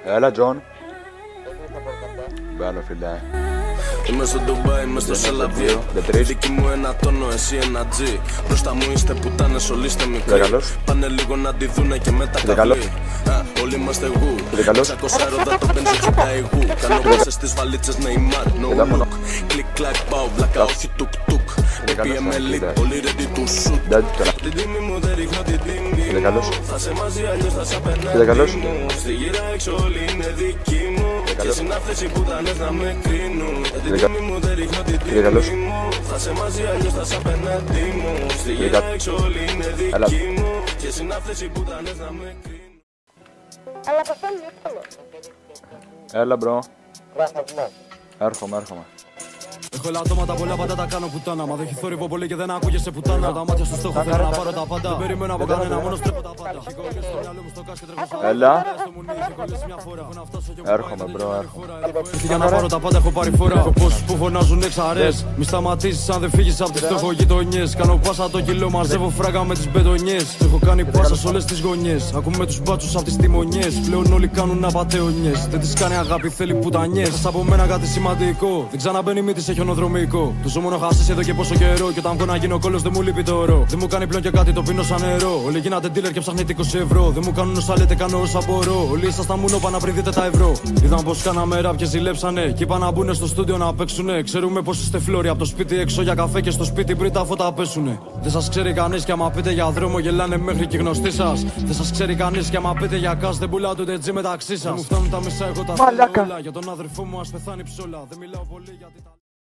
Έλα, Τζον. Μπαίνω, φιλέ. Είμαι στο Ντουμπάι, είμαι στο Σελαβίο. Δική μου ένα τόνο, εσύ ένα G. Μπροστά μου είστε πουτάνες, όλοι είστε μικροί. Πάνε λίγο να τη δούνε και μετά καβλή. Όλοι είμαστε γου. 600 έρωτα το πέντε σου καηγού. Κάνω πάσες στις βαλίτσες Neymar, no look. Κλικ κλακ πάω, βλάκα όχι τουκ τουκ. BPM elite, όλοι ready to shoot. Την τιμή μου δεν ρίχνω την τιμή μου. Θα σε μαζί αλλιώς θα σε απέναντι μου. Στη γύρα έξω όλοι είναι δικοί μου. Και εσύ να αυτές οι πουτάνες να με κρίνουν. Την τιμή μου δεν ρίχνω την τιμή μου. Θα σε μαζί αλλιώς θα σε απέναντι μου. Στη γύρα έξω όλοι είναι δικοί μου. Και εσύ να αυτές οι πουτάνες να με κρίνουν. Αλλά πως είναι εύκολο. Έλα, μπρο. Έρχομαι. Έχω ελαττώματα πολλά, πάντα τα κάνω πουτάνα. Μα δεν έχει θόρυβο πολύ και δεν ακούγεσαι πουτάνα. Τα μάτια στο στόχο θέλω να πάρω τα πάντα. Δεν περιμένω από κανένα, μόνο στρέφω τα πάντα. Έλα. Έρχομαι, μπρο, για να πάρω τα πάντα έχω πάρει φορά. Έχω πόσους που φωνάζουν εξαρές. Μη σταματήσεις αν δεν φύγεις από τις φτωχογειτονιές. Κάνω πάσα το κιλό, μαζεύω φράγα με τις μπετονιές. Έχω κάνει πάσα σε όλες τις γωνιές. Ακούμε τους μπάτσους από τις τιμονιές. Πλέον όλοι κάνουν απατεωνιές. Δεν τις κάνει αγάπη, θέλει πουτανιές. Θες από μένα κάτι σημαντικό. Δεν ξαναμπαίνει μύτη σε χιονοδρομικό. Του ζω μόνο χάσεις εδώ και πόσο καιρό. Και όταν βγω να γίνω κόλλος δεν μου λείπει το ωρό. Δεν μου κάνει πλέον και κάτι το πίνω σαν νερό. Όλοι γίνατε dealer και ψάχνετε 20 ευρώ. Δεν μου κάνουν όσα λέτε, κάνω όσα μπορώ. Όλοι ήσασταν μουνόπα να πριν δείτε τα ευρώ. Είδαν πως κάναμε ραπ και ζηλέψανε. Κι είπα να μπουν στο στούντιο να παίξουνε. Ξέρουμε πως είστε φλόροι από το σπίτι έξω για καφέ και στο σπίτι πριν τα φώτα πέσουνε. Δεν σας ξέρει κανείς κι άμα πείτε για δρόμο γελάνε μέχρι και γνωστοί σας. Δεν σας ξέρει κανείς κι άμα πείτε για κας δεν πουλάτε ούτε τζι μεταξύ σας. Μου φτάνουν τα μισά, εγώ τα θέλω όλα. Για τον αδερφό μου ας πεθάνει ψόλα. Δεν μιλάω πολύ γιατί τα.